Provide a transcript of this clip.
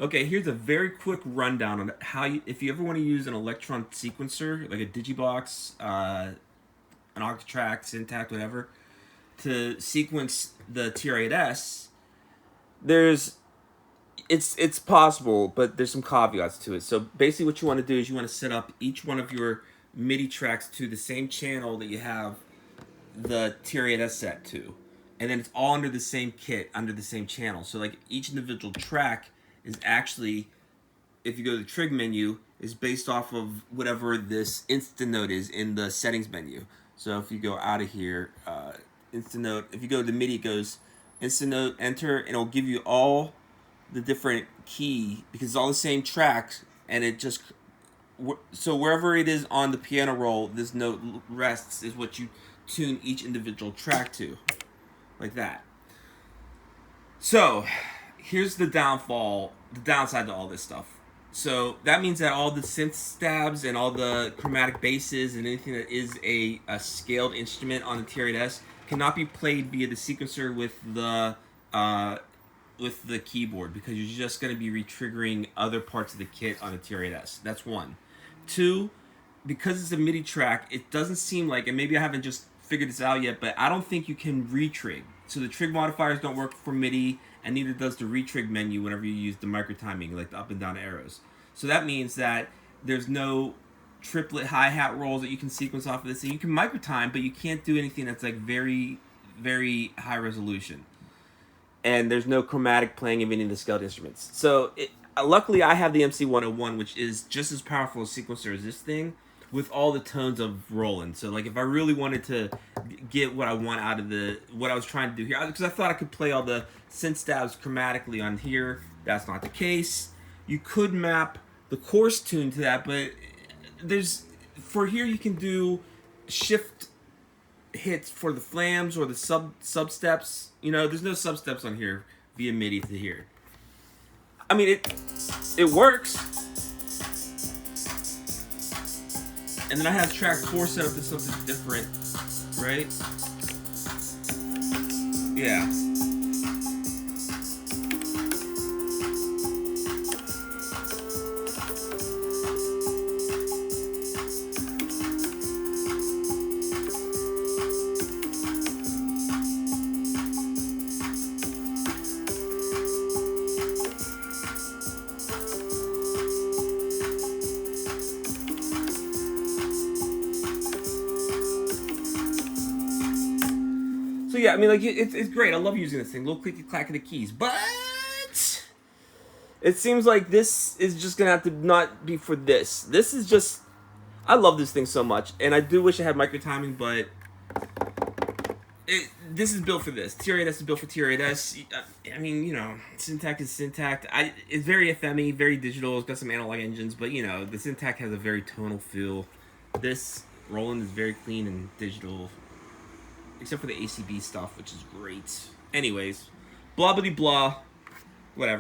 Okay, here's a very quick rundown on how you, if you ever want to use an electron sequencer, like a Digibox, an Octatrack, Syntakt, whatever, to sequence the TR8S. There's it's possible, but there's some caveats to it. So basically, what you want to do is you want to set up each one of your MIDI tracks to the same channel that you have the TR8S set to, and then it's all under the same kit, under the same channel. So like each individual track is actually, if you go to the trig menu, is based off of whatever this instant note is in the settings menu. So if you go out of here, instant note, if you go to the MIDI, it goes instant note, enter, and it'll give you all the different key because it's all the same tracks, and it just, so wherever it is on the piano roll, this note rests is what you tune each individual track to, like that. So here's the downside to all this stuff. So that means that all the synth stabs and all the chromatic basses and anything that is a scaled instrument on the TR8S cannot be played via the sequencer with the keyboard, because you're just going to be retriggering other parts of the kit on the TR8S. That's one. Two, because it's a MIDI track, it doesn't seem like, and maybe I haven't just figured this out yet, but I don't think you can retrig. So the trig modifiers don't work for MIDI, and neither does the retrig menu whenever you use the micro timing, like the up and down arrows. So that means that there's no triplet hi-hat rolls that you can sequence off of this. So you can micro time, but you can't do anything that's like very, very high resolution. And there's no chromatic playing of any of the scaled instruments. So luckily I have the MC101, which is just as powerful a sequencer as this thing, with all the tones of Roland. So like if I really wanted to get what I want out of what I was trying to do here, because I thought I could play all the synth stabs chromatically on here, that's not the case. You could map the course tune to that, but for here you can do shift hits for the flams or the sub steps. You know, there's no sub steps on here via MIDI to here. I mean, it works. And then I have track 4 set up to something different, right? Yeah. So yeah, I mean, like it's great. I love using this thing. Little clicky clack of the keys, but it seems like this is just gonna have to not be for this. This is just, I love this thing so much, and I do wish I had micro timing, but this is built for this. TR8S is built for TR8S. I mean, you know, Syntakt is Syntakt. It's very FME, very digital. It's got some analog engines, but you know, the Syntakt has a very tonal feel. This Roland is very clean and digital, except for the ACB stuff, which is great. Anyways, blah blah blah, whatever.